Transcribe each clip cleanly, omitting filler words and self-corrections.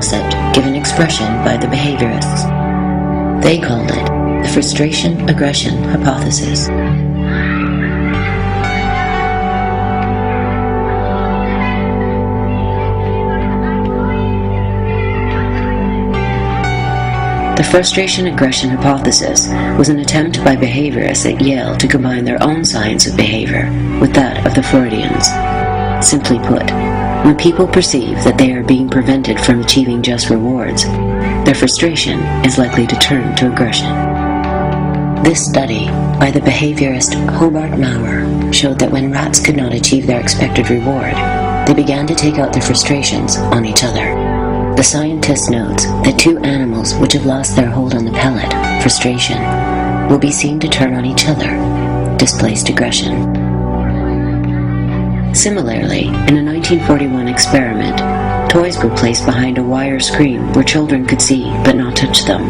concept given expression by the behaviorists. They called it the frustration-aggression hypothesis. The frustration-aggression hypothesis was an attempt by behaviorists at Yale to combine their own science of behavior with that of the Freudians. Simply put, when people perceive that they are being prevented from achieving just rewards, their frustration is likely to turn to aggression. This study, by the behaviorist Hobart Maurer, showed that when rats could not achieve their expected reward, they began to take out their frustrations on each other. The scientist notes that two animals which have lost their hold on the pellet, frustration, will be seen to turn on each other, displaced aggression. Similarly, in a 1941 experiment, toys were placed behind a wire screen where children could see but not touch them.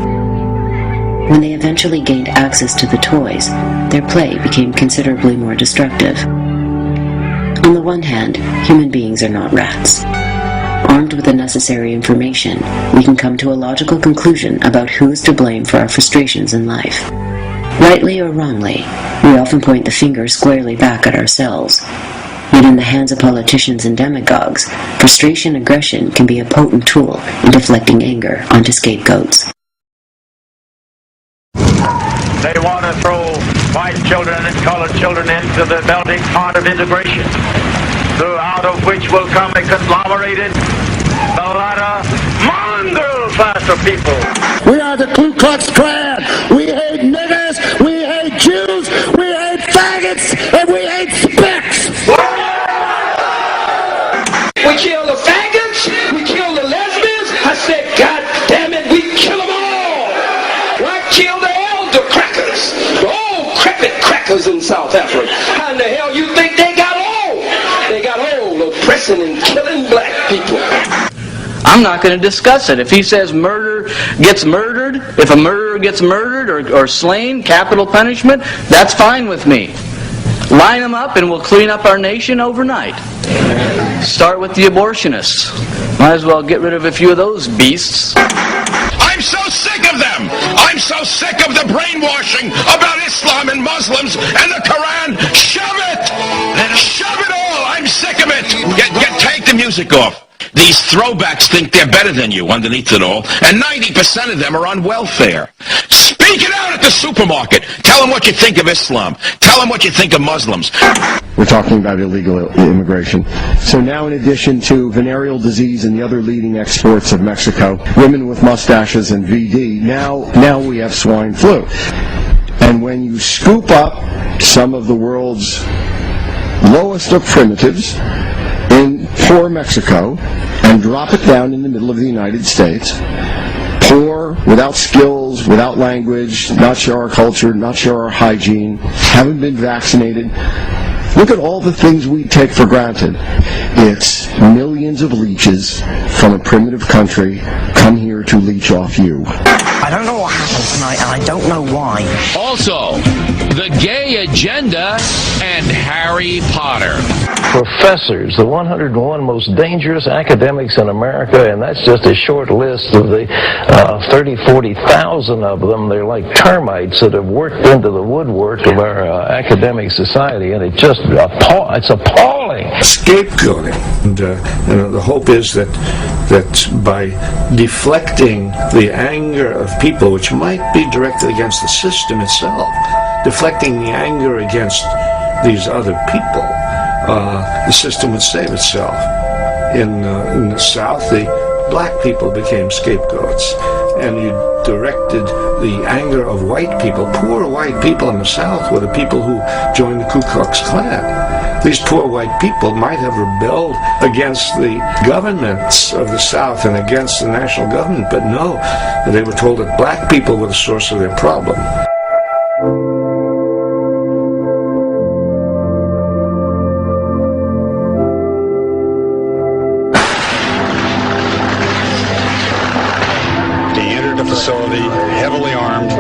When they eventually gained access to the toys, their play became considerably more destructive. On the one hand, human beings are not rats. Armed with the necessary information, we can come to a logical conclusion about who is to blame for our frustrations in life. Rightly or wrongly, we often point the finger squarely back at ourselves. Yet in the hands of politicians and demagogues, frustration-aggression can be a potent tool in deflecting anger onto scapegoats. They want to throw white children and colored children into the melting pot of integration, out of which will come a conglomerated, mulatto, mongrel class of people. We are the Ku Klux Klan. We hate niggers, we hate Jews, we hate faggots, and we hate spicks. We kill the faggots, we kill the lesbians. I said, God damn it, we kill them all. Why kill the elder crackers, the old crepit crackers in South Africa? How in the hell you think they got old? They got old oppressing and killing black people. I'm not going to discuss it. If he says murder gets murdered, if a murderer gets murdered or slain, capital punishment, that's fine with me. Line them up and we'll clean up our nation overnight. Start with the abortionists. Might as well get rid of a few of those beasts. I'm so sick of them! I'm so sick of the brainwashing about Islam and Muslims and the Quran. Shove it! Shove it all! I'm sick of it! Take the music off. These throwbacks think they're better than you underneath it all, and 90% of them are on welfare. Speak it out at the supermarket. Tell them what you think of Islam. Tell them what you think of Muslims. We're talking about illegal immigration. So now, in addition to venereal disease and the other leading exports of Mexico, women with mustaches and VD, now we have swine flu. And when you scoop up some of the world's lowest of primitives in poor Mexico and drop it down in the middle of the United States, poor, without skills, without language, not sure our culture, not sure our hygiene, haven't been vaccinated. Look at all the things we take for granted. It's millions of leeches from a primitive country come here to leech off you. I don't know what happened tonight, and I don't know why. Also, the gay agenda and Harry Potter. Professors, the 101 most dangerous academics in America, and that's just a short list of the 40,000 of them. They're like termites that have worked into the woodwork of our academic society, and it's appalling. Scapegoating, and the hope is that by deflecting the anger of people, which might be directed against the system itself, deflecting the anger against these other people, the system would save itself. In the South, the black people became scapegoats, and you directed the anger of white people. Poor white people in the South were the people who joined the Ku Klux Klan. These poor white people might have rebelled against the governments of the South and against the national government, but no, they were told that black people were the source of their problem. Facility, heavily armed,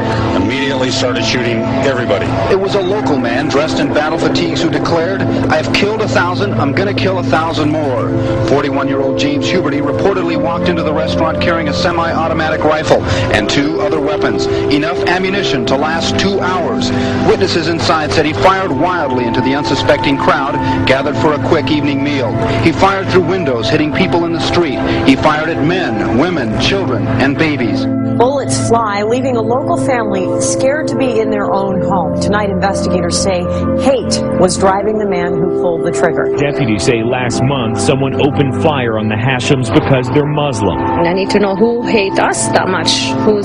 immediately police started shooting everybody. It was a local man dressed in battle fatigues who declared, "I have killed 1,000, I'm going to kill 1,000 more." 41-year-old James Huberty reportedly walked into the restaurant carrying a semi-automatic rifle and 2 other weapons, enough ammunition to last 2 hours. Witnesses inside said he fired wildly into the unsuspecting crowd gathered for a quick evening meal. He fired through windows, hitting people in the street. He fired at men, women, children, and babies. Bullets fly, leaving a local family scared to be in their own home. Tonight, investigators say hate was driving the man who pulled the trigger. Deputies say last month someone opened fire on the Hashims because they're Muslim. And I need to know who hates us that much, who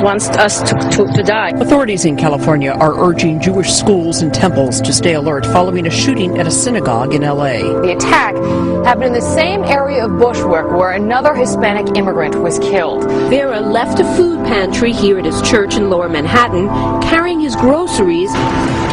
wants us to die. Authorities in California are urging Jewish schools and temples to stay alert following a shooting at a synagogue in L.A. The attack happened in the same area of Bushwick where another Hispanic immigrant was killed. Vera left a food pantry here at his church in Lower Manhattan, carrying his groceries.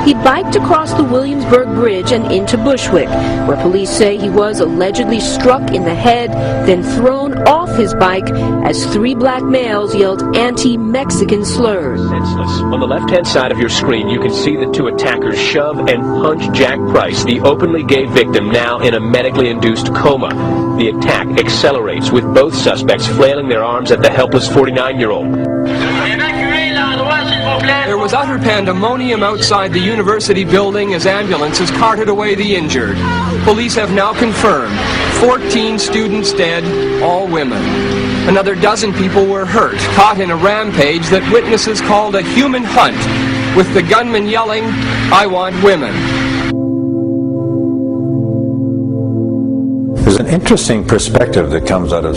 He biked across the Williamsburg Bridge and into Bushwick, where police say he was allegedly struck in the head, then thrown off his bike as 3 black males yelled anti-Mexican slurs. Senseless. On the left-hand side of your screen, you can see the 2 attackers shove and punch Jack Price, the openly gay victim, now in a medically induced coma. The attack accelerates, with both suspects flailing their arms at the helpless 49-year-old. There was utter pandemonium outside the university building as ambulances carted away the injured. Police have now confirmed 14 students dead, all women. Another dozen people were hurt, caught in a rampage that witnesses called a human hunt, with the gunman yelling, "I want women." There's an interesting perspective that comes out of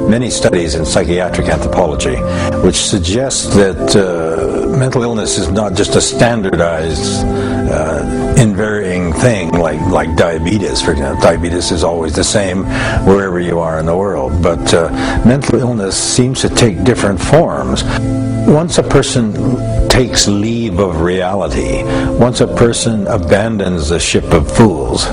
many studies in psychiatric anthropology, which suggests that mental illness is not just a standardized, unvarying thing like diabetes, for example. Diabetes is always the same wherever you are in the world, but mental illness seems to take different forms. Once a person takes leave of reality, once a person abandons the ship of fools,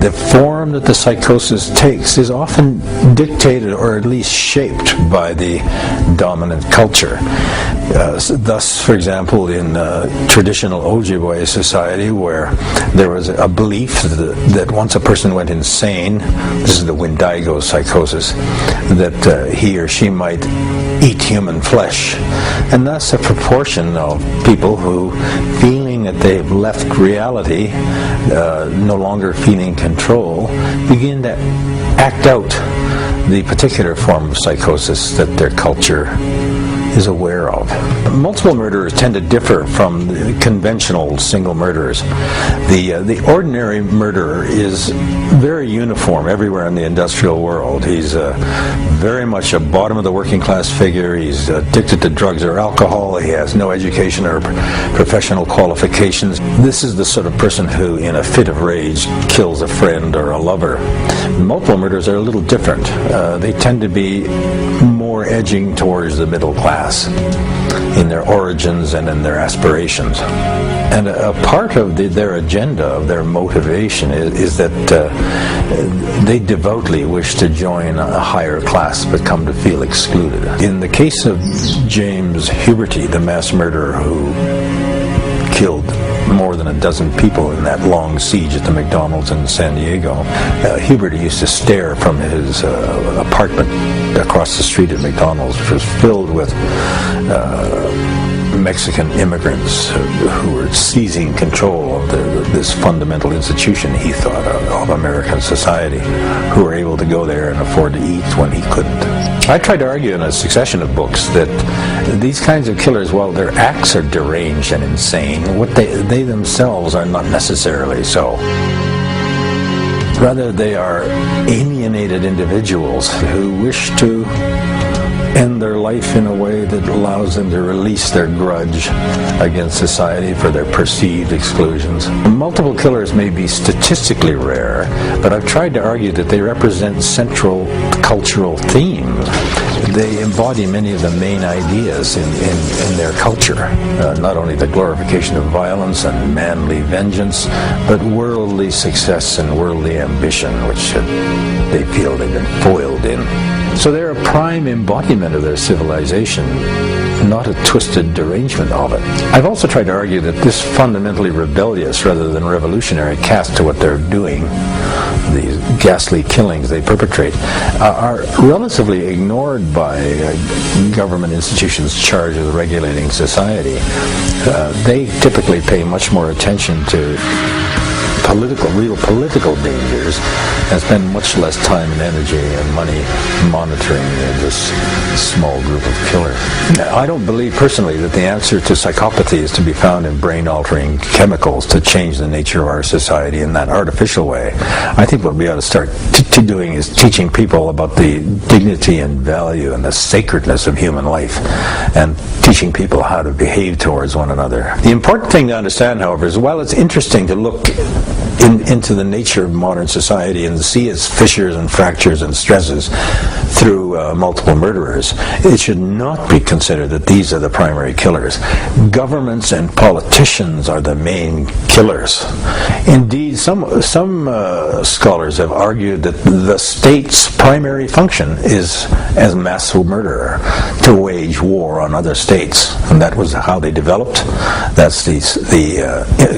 the form that the psychosis takes is often dictated or at least shaped by the dominant culture. Thus, for example, in traditional Ojibwe society, where there was a belief that once a person went insane, this is the Wendigo psychosis, that he or she might eat human flesh. And thus a proportion of people who, feeling that they've left reality, no longer feeling control, begin to act out the particular form of psychosis that their culture is aware of. Multiple murderers tend to differ from the conventional single murderers. The ordinary murderer is very uniform everywhere in the industrial world. He's very much a bottom of the working class figure. He's addicted to drugs or alcohol. He has no education or professional qualifications. This is the sort of person who, in a fit of rage, kills a friend or a lover. Multiple murders are a little different. They tend to be more edging towards the middle class in their origins and in their aspirations. And a part of their agenda, of their motivation, is that they devoutly wish to join a higher class but come to feel excluded. In the case of James Huberty, the mass murderer who killed more than a dozen people in that long siege at the McDonald's in San Diego, Huberty used to stare from his apartment across the street at McDonald's, which was filled with Mexican immigrants who were seizing control of this fundamental institution, he thought, of American society, who were able to go there and afford to eat when he couldn't. I tried to argue in a succession of books that these kinds of killers, while their acts are deranged and insane, what they themselves are not necessarily so. Rather, they are alienated individuals who wish to end their life in a way that allows them to release their grudge against society for their perceived exclusions. Multiple killers may be statistically rare, but I've tried to argue that they represent central cultural themes. They embody many of the main ideas in their culture, not only the glorification of violence and manly vengeance, but worldly success and worldly ambition, which they feel they've been foiled in. So they're a prime embodiment of their civilization, not a twisted derangement of it. I've also tried to argue that this fundamentally rebellious rather than revolutionary cast to what they're doing, these ghastly killings they perpetrate, are relatively ignored by government institutions charged with regulating society. They typically pay much more attention to real political dangers and spend much less time and energy and money monitoring this small group of killers. I don't believe personally that the answer to psychopathy is to be found in brain-altering chemicals to change the nature of our society in that artificial way. I think what we ought to start doing is teaching people about the dignity and value and the sacredness of human life and teaching people how to behave towards one another. The important thing to understand, however, is while it's interesting to look into the nature of modern society and see its fissures and fractures and stresses through multiple murderers, it should not be considered that these are the primary killers. Governments and politicians are the main killers. Indeed, some scholars have argued that the state's primary function is, as mass murderer, to wage war on other states, and that was how they developed. That's the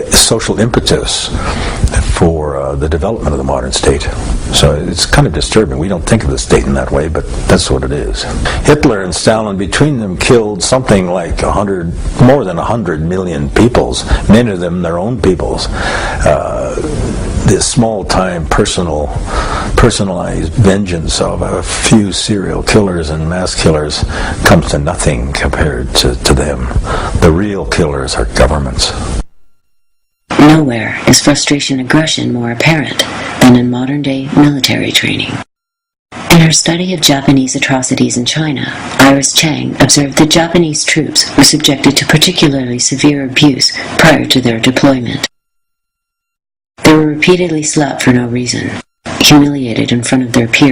social impetus for the development of the modern state. So it's kind of disturbing. We don't think of the state in that way, but that's what it is. Hitler and Stalin, between them, killed something like more than 100 million peoples, many of them their own peoples. This small-time personalized vengeance of a few serial killers and mass killers comes to nothing compared to them. The real killers are governments. Nowhere is frustration aggression more apparent than in modern-day military training. In her study of Japanese atrocities in China, Iris Chang observed that Japanese troops were subjected to particularly severe abuse prior to their deployment. They were repeatedly slapped for no reason, humiliated in front of their peers,